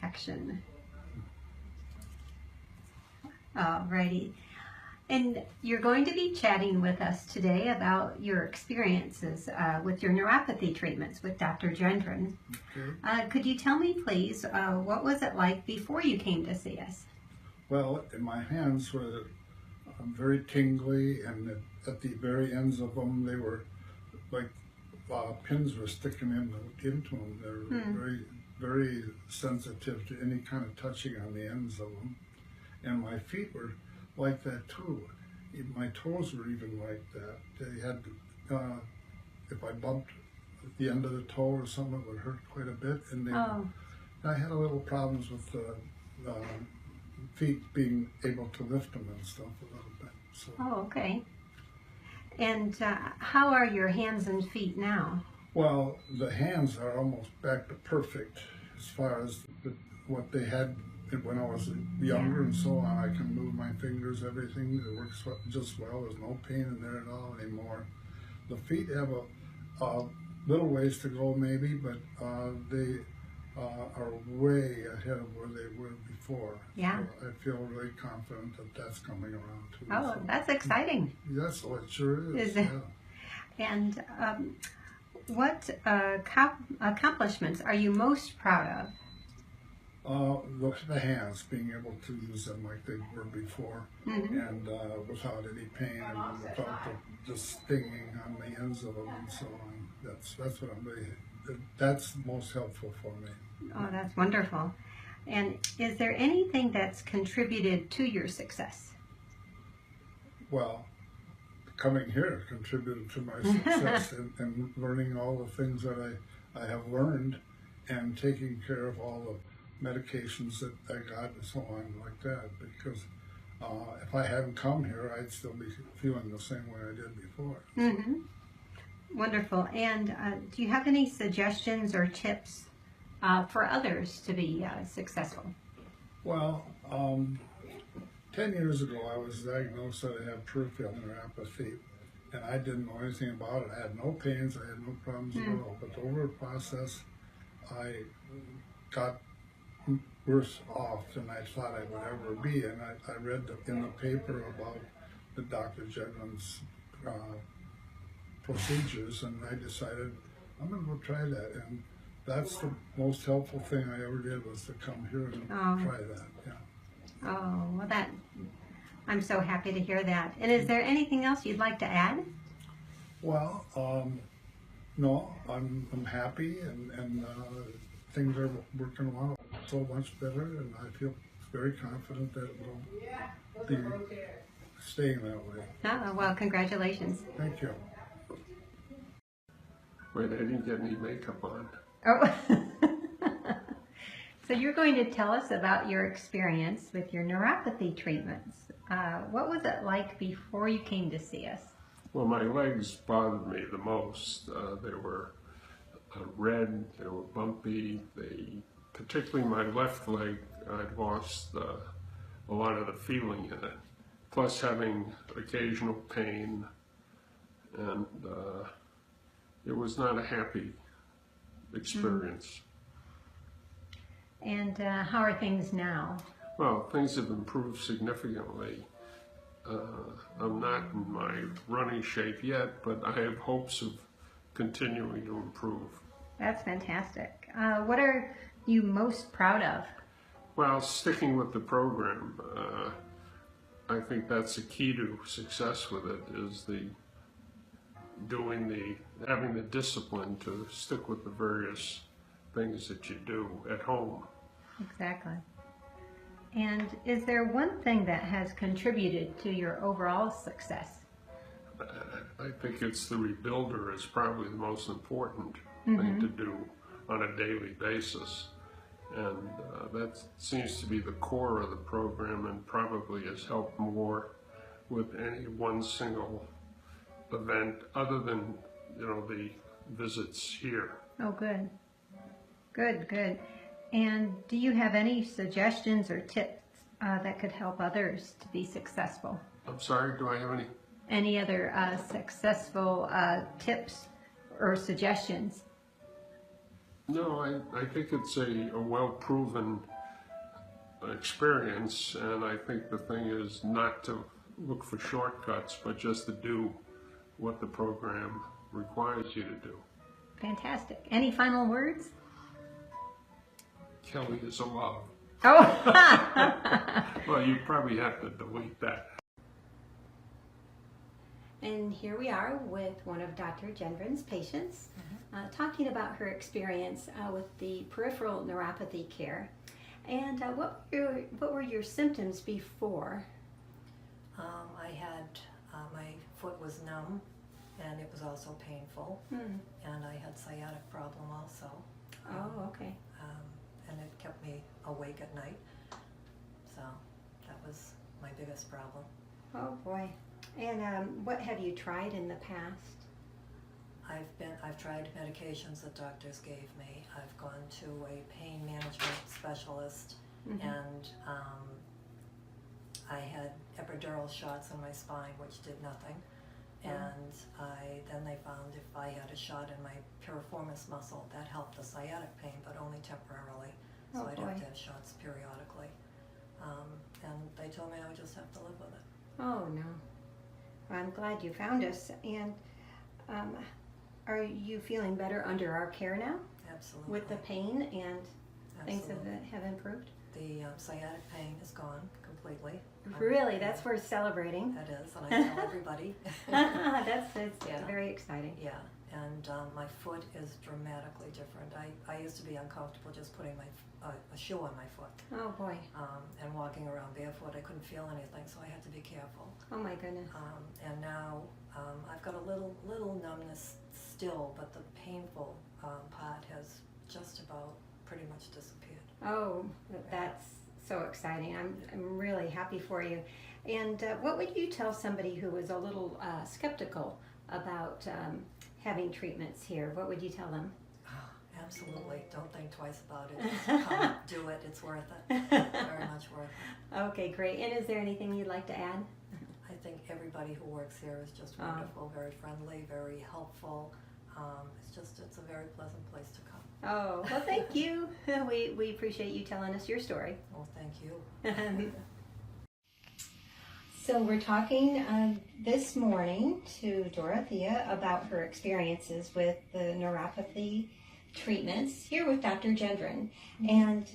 protection. Alrighty. And you're going to be chatting with us today about your experiences with your neuropathy treatments with Dr. Gendron. Okay. Could you tell me, please, what was it like before you came to see us? Well, my hands were very tingly, and at the very ends of them, they were like pins were sticking into them. They're very, very sensitive to any kind of touching on the ends of them. And my feet were like that too. My toes were even like that. They had, if I bumped at the end of the toe or something, it would hurt quite a bit. And I had a little problems with the feet being able to lift them and stuff a little bit. So. Oh, okay. And how are your hands and feet now? Well, the hands are almost back to perfect as far as what they had when I was younger and so on. I can move my fingers, everything. It works just well. There's no pain in there at all anymore. The feet have a little ways to go maybe, but they are way ahead of where they were before. Yeah. So I feel really confident that that's coming around too. Oh, so. That's exciting. Yes, oh, it sure is. Is it? Yeah. And what accomplishments are you most proud of? The hands, being able to use them like they were before, and without any pain and without the stinging on the ends of them and so on. That's what I'm really, that's most helpful for me. Oh, that's wonderful. And is there anything that's contributed to your success? Well, coming here contributed to my success and learning all the things that I have learned and taking care of all the medications that I got and so on like that, because if I hadn't come here, I'd still be feeling the same way I did before. Wonderful. And do you have any suggestions or tips for others to be successful? Well, 10 years ago I was diagnosed that I had peripheral neuropathy, and I didn't know anything about it. I had no pains, I had no problems at all, but over the process I got worse off than I thought I would ever be, and I read in the paper about the Dr. Gendron's procedures, and I decided I'm going to go try that, and that's the most helpful thing I ever did, was to come here and try that. Yeah. Oh, well, I'm so happy to hear that. And is there anything else you'd like to add? Well, no, I'm happy, and things are working along so much better, and I feel very confident that it will be staying that way. Oh, well, congratulations. Thank you. Wait, I didn't get any makeup on. Oh. So you're going to tell us about your experience with your neuropathy treatments. What was it like before you came to see us? Well, my legs bothered me the most. They were red, they were bumpy, particularly my left leg, I'd lost a lot of the feeling in it, plus having occasional pain, and it was not a happy experience. And how are things now? Well, things have improved significantly. I'm not in my running shape yet, but I have hopes of continuing to improve. That's fantastic. What are you most proud of? Well, sticking with the program, I think that's the key to success with it, is having the discipline to stick with the various things that you do at home. Exactly. And is there one thing that has contributed to your overall success? I think it's the rebuilder is probably the most important thing to do on a daily basis. And that seems to be the core of the program, and probably has helped more with any one single event other than, the visits here. Oh, good. Good, good. And do you have any suggestions or tips that could help others to be successful? I'm sorry, do I have any? Any other successful tips or suggestions? No, I think it's a well-proven experience, and I think the thing is not to look for shortcuts, but just to do what the program requires you to do. Fantastic. Any final words? Kelly is a love. Oh! Well, you probably have to delete that. And here we are with one of Dr. Gendron's patients, talking about her experience with the peripheral neuropathy care. And what were your symptoms before? I had, my foot was numb, and it was also painful, and I had sciatic problem also. Oh, okay. And it kept me awake at night, so that was my biggest problem. Oh boy. And what have you tried in the past? I've tried medications that doctors gave me. I've gone to a pain management specialist, and I had epidural shots in my spine, which did nothing. And then they found if I had a shot in my piriformis muscle, that helped the sciatic pain, but only temporarily. So I'd have to have shots periodically. And they told me I would just have to live with it. Oh no. I'm glad you found us. And are you feeling better under our care now? Absolutely. With the pain and things Absolutely. have improved? The sciatic pain is gone completely. Really? That's worth celebrating. That is, and I tell everybody. That's Yeah. very exciting. Yeah, and my foot is dramatically different. I used to be uncomfortable just putting a shoe on my foot. Oh boy. And walking around barefoot. I couldn't feel anything, so I had to be careful. Oh my goodness. And now I've got a little numbness still, but the painful part has just about pretty much disappeared. Oh, that's so exciting. I'm really happy for you. And what would you tell somebody who was a little skeptical about having treatments here? What would you tell them? Absolutely. Don't think twice about it. Just come, do it. It's worth it. Very much worth it. Okay, great. And is there anything you'd like to add? I think everybody who works here is just wonderful, very friendly, very helpful. It's a very pleasant place to come. Oh, well, thank you. We appreciate you telling us your story. Well, thank you. So we're talking this morning to Dorothea about her experiences with the neuropathy treatments here with Dr. Gendron. And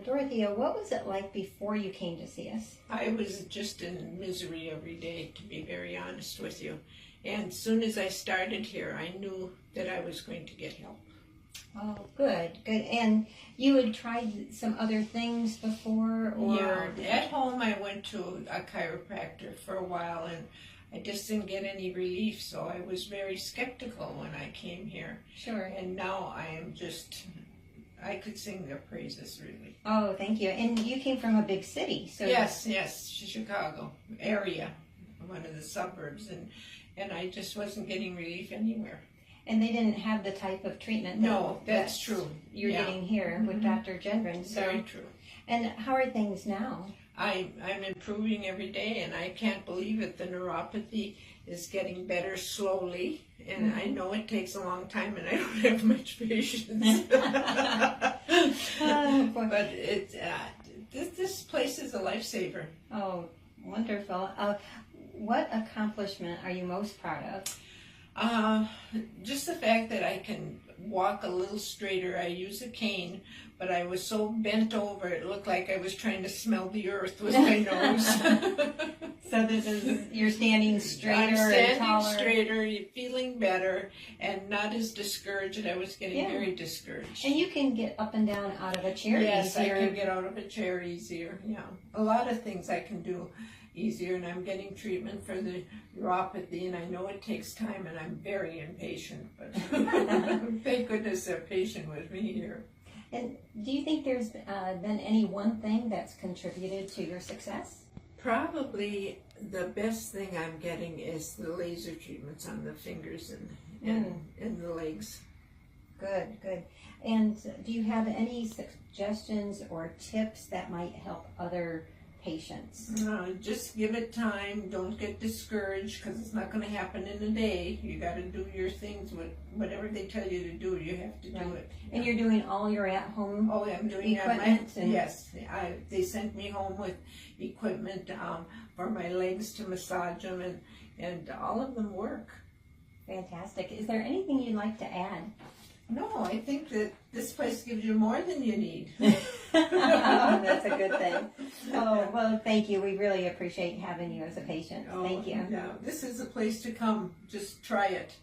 Dorothea, what was it like before you came to see us? I was just in misery every day, to be very honest with you. And as soon as I started here, I knew that I was going to get help. Oh, good. And you had tried some other things before? Or... Yeah, at home I went to a chiropractor for a while, and I just didn't get any relief, so I was very skeptical when I came here. Sure. And now I am I could sing their praises, really. Oh, thank you. And you came from a big city, so... Yes, Chicago area, one of the suburbs, and I just wasn't getting relief anywhere. And they didn't have the type of treatment that's true. You're getting here with Dr. Gendron. So. Very true. And how are things now? I'm improving every day, and I can't believe it. The neuropathy is getting better slowly, and I know it takes a long time, and I don't have much patience. But this place is a lifesaver. Oh, wonderful. What accomplishment are you most proud of? Just the fact that I can walk a little straighter. I use a cane, but I was so bent over, it looked like I was trying to smell the earth with my nose. So you're standing straighter I'm and standing taller. straighter, feeling better, and not as discouraged. I was getting very discouraged. And you can get up and down out of a chair yes, easier. I can get out of a chair easier. Yeah, a lot of things I can do easier, and I'm getting treatment for the neuropathy, and I know it takes time, and I'm very impatient, but thank goodness they're patient with me here. And do you think there's been any one thing that's contributed to your success? Probably the best thing I'm getting is the laser treatments on the fingers and the legs. Good. And do you have any suggestions or tips that might help other patients? Just give it time. Don't get discouraged because it's not going to happen in a day. You got to do your things. Whatever they tell you to do, you have to do it. And you're doing all your at-home Oh, I'm doing equipment? Yes, they sent me home with equipment for my legs to massage them, and all of them work. Fantastic. Is there anything you'd like to add? No, I think that this place gives you more than you need. That's a good thing. Oh, well, thank you. We really appreciate having you as a patient. Thank you. Yeah, this is a place to come. Just try it.